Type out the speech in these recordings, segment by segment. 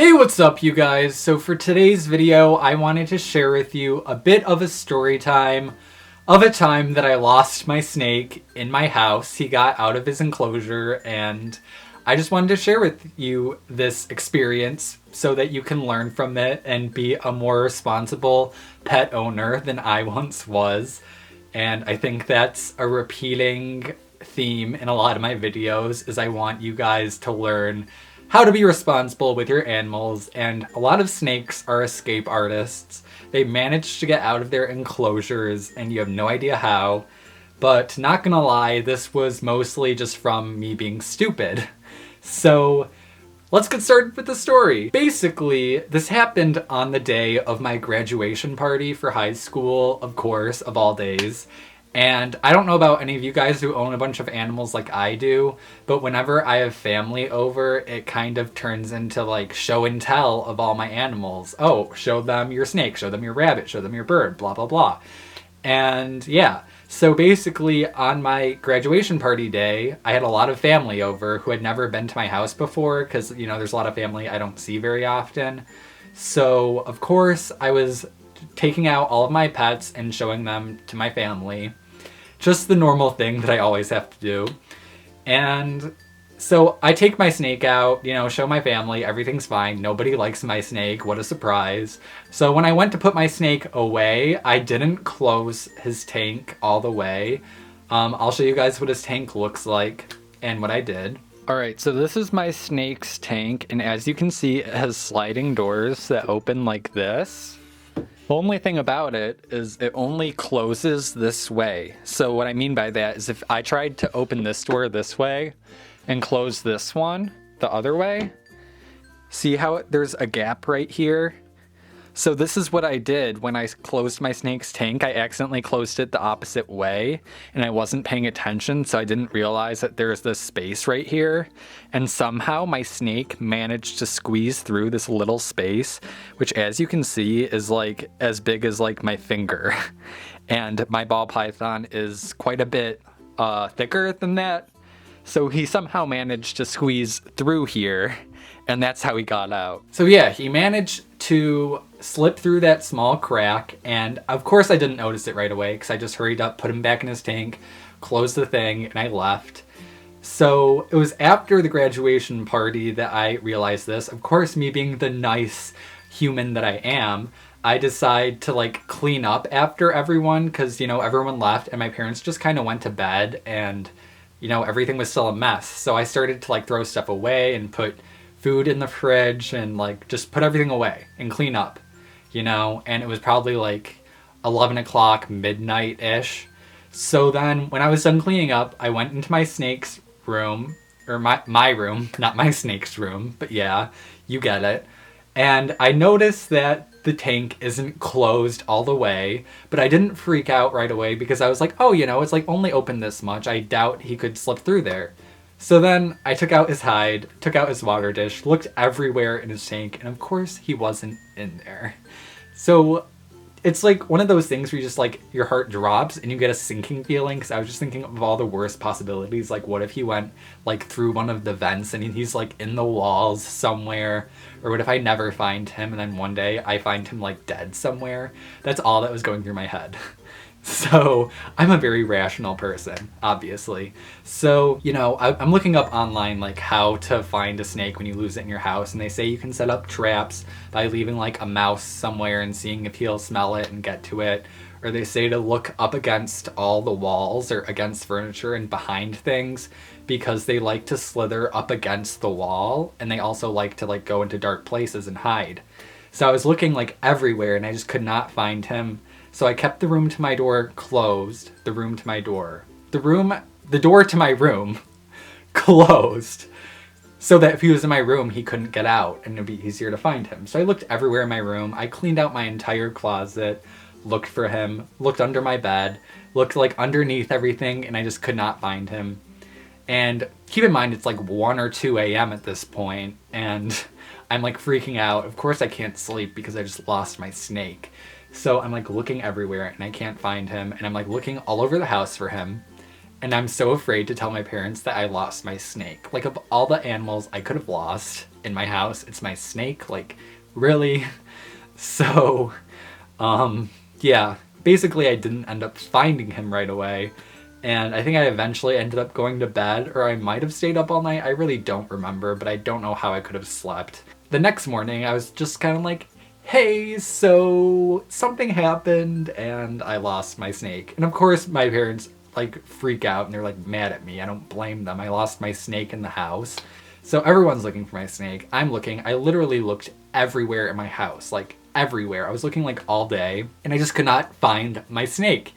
Hey, what's up you guys? So for today's video, I wanted to share with you a bit of a story time of a time that I lost my snake in my house. He got out of his enclosure and I just wanted to share with you this experience so that you can learn from it and be a more responsible pet owner than I once was. And I think that's a repeating theme in a lot of my videos is I want you guys to learn how to be responsible with your animals, and a lot of snakes are escape artists. They manage to get out of their enclosures and you have no idea how, but not gonna lie, this was mostly just from me being stupid. So let's get started with the story. Basically, this happened on the day of my graduation party for high school, of course, of all days. And I don't know about any of you guys who own a bunch of animals like I do, but whenever I have family over, it kind of turns into like show and tell of all my animals. Oh, show them your snake, show them your rabbit, show them your bird, blah, blah, blah. And yeah, so basically on my graduation party day, I had a lot of family over who had never been to my house before because, you know, there's a lot of family I don't see very often. So, of course, I was taking out all of my pets and showing them to my family. Just the normal thing that I always have to do. And so I take my snake out, you know, show my family, everything's fine. Nobody likes my snake, what a surprise. So when I went to put my snake away, I didn't close his tank all the way. I'll show you guys what his tank looks like and what I did. Alright, so this is my snake's tank, and as you can see, it has sliding doors that open like this. The only thing about it is it only closes this way. So what I mean by that is if I tried to open this door this way and close this one the other way, see how there's a gap right here? So this is what I did when I closed my snake's tank. I accidentally closed it the opposite way and I wasn't paying attention, so I didn't realize that there's this space right here. And somehow my snake managed to squeeze through this little space, which as you can see is like as big as like my finger. And my ball python is quite a bit thicker than that. So he somehow managed to squeeze through here, and that's how he got out. So yeah, he managed to slip through that small crack, and of course I didn't notice it right away because I just hurried up, put him back in his tank, closed the thing, and I left. So it was after the graduation party that I realized this. Of course, me being the nice human that I am, I decide to like clean up after everyone because, you know, everyone left and my parents just kind of went to bed and, you know, everything was still a mess. So I started to like throw stuff away and put food in the fridge and like just put everything away and clean up, you know, and it was probably like 11 o'clock, midnight-ish. So then when I was done cleaning up, I went into my snake's room, or my room, not my snake's room, but yeah, you get it. And I noticed that the tank isn't closed all the way, but I didn't freak out right away because I was like, oh, you know, it's like only open this much. I doubt he could slip through there. So then I took out his hide, took out his water dish, looked everywhere in his tank, and of course he wasn't in there. So it's like one of those things where you just like, your heart drops and you get a sinking feeling, because I was just thinking of all the worst possibilities. Like what if he went like through one of the vents and he's like in the walls somewhere? Or what if I never find him and then one day I find him like dead somewhere? That's all that was going through my head. So I'm a very rational person, obviously. So, you know, I'm looking up online like how to find a snake when you lose it in your house, and they say you can set up traps by leaving like a mouse somewhere and seeing if he'll smell it and get to it. Or they say to look up against all the walls or against furniture and behind things because they like to slither up against the wall, and they also like to like go into dark places and hide. So I was looking like everywhere and I just could not find him. So I kept the room to my door closed, the door to my room closed, so that if he was in my room, he couldn't get out and it'd be easier to find him. So I looked everywhere in my room. I cleaned out my entire closet, looked for him, looked under my bed, looked like underneath everything, and I just could not find him. And keep in mind, it's like 1 or 2 a.m. at this point, and I'm like freaking out. Of course I can't sleep because I just lost my snake. So I'm like looking everywhere and I can't find him, and I'm like looking all over the house for him, and I'm so afraid to tell my parents that I lost my snake. Like of all the animals I could have lost, in my house. It's my snake, like, really? So, yeah, basically I didn't end up finding him right away. And I think I eventually ended up going to bed, or I might have stayed up all night. I really don't remember, but I don't know how I could have slept. The next morning, I was just kind of like, hey, so something happened and I lost my snake. And of course, my parents like freak out and they're like mad at me. I don't blame them. I lost my snake in the house. So everyone's looking for my snake. I'm looking. I literally looked everywhere in my house, like everywhere. I was looking like all day and I just could not find my snake.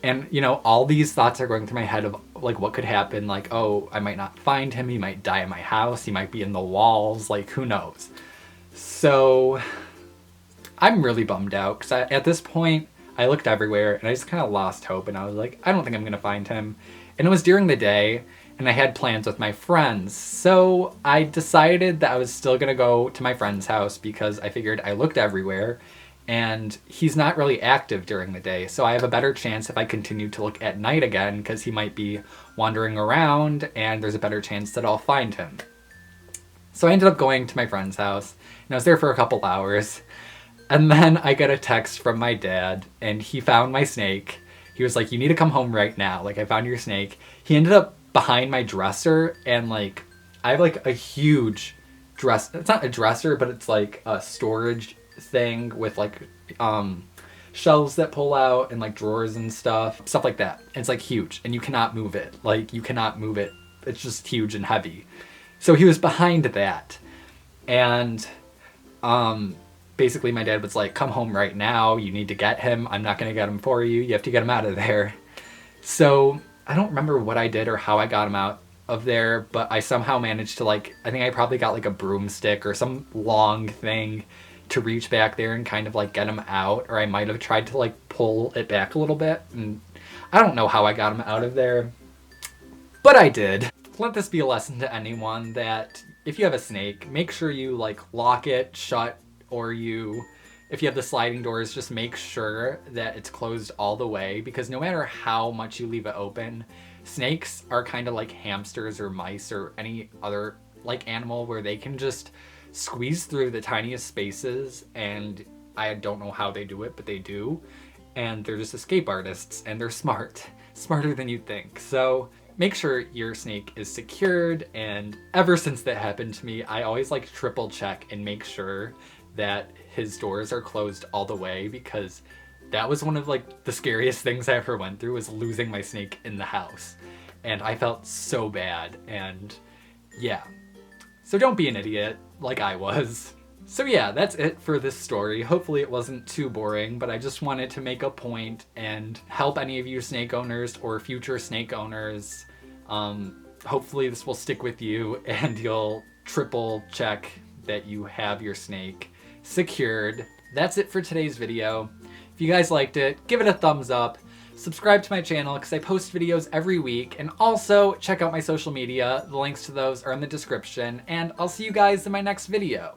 And, you know, all these thoughts are going through my head of, like, what could happen? Like, oh, I might not find him. He might die in my house. He might be in the walls. Like, who knows? So I'm really bummed out because at this point, I looked everywhere and I just kind of lost hope. And I was like, I don't think I'm going to find him. And it was during the day and I had plans with my friends. So I decided that I was still going to go to my friend's house because I figured I looked everywhere. And he's not really active during the day, so I have a better chance if I continue to look at night again because he might be wandering around and there's a better chance that I'll find him. So I ended up going to my friend's house and I was there for a couple hours and then I got a text from my dad and he found my snake. He was like, you need to come home right now. Like, I found your snake. He ended up behind my dresser and like, I have like a huge it's not a dresser, but it's like a storage thing with like shelves that pull out and like drawers and stuff like that. It's like huge and you cannot move it. Like, you cannot move it. It's just huge and heavy. So he was behind that and basically my dad was like, come home right now. You need to get him. I'm not going to get him for you. You have to get him out of there. So I don't remember what I did or how I got him out of there, but I somehow managed to, like, I think I probably got like a broomstick or some long thing to reach back there and kind of like get him out, or I might have tried to like pull it back a little bit, and I don't know how I got him out of there, but I did. Let this be a lesson to anyone that if you have a snake, make sure you like lock it shut, or if you have the sliding doors, just make sure that it's closed all the way, because no matter how much you leave it open, snakes are kind of like hamsters or mice or any other like animal where they can just squeeze through the tiniest spaces, and I don't know how they do it, but they do, and they're just escape artists and they're smarter than you'd think. So make sure your snake is secured, and ever since that happened to me, I always like triple check and make sure that his doors are closed all the way, because that was one of like the scariest things I ever went through, was losing my snake in the house, and I felt so bad. And yeah, so don't be an idiot like I was. So yeah, that's it for this story. Hopefully it wasn't too boring, but I just wanted to make a point and help any of you snake owners or future snake owners. Hopefully this will stick with you and you'll triple check that you have your snake secured. That's it for today's video. If you guys liked it, give it a thumbs up. Subscribe to my channel because I post videos every week, and also check out my social media. The links to those are in the description, and I'll see you guys in my next video.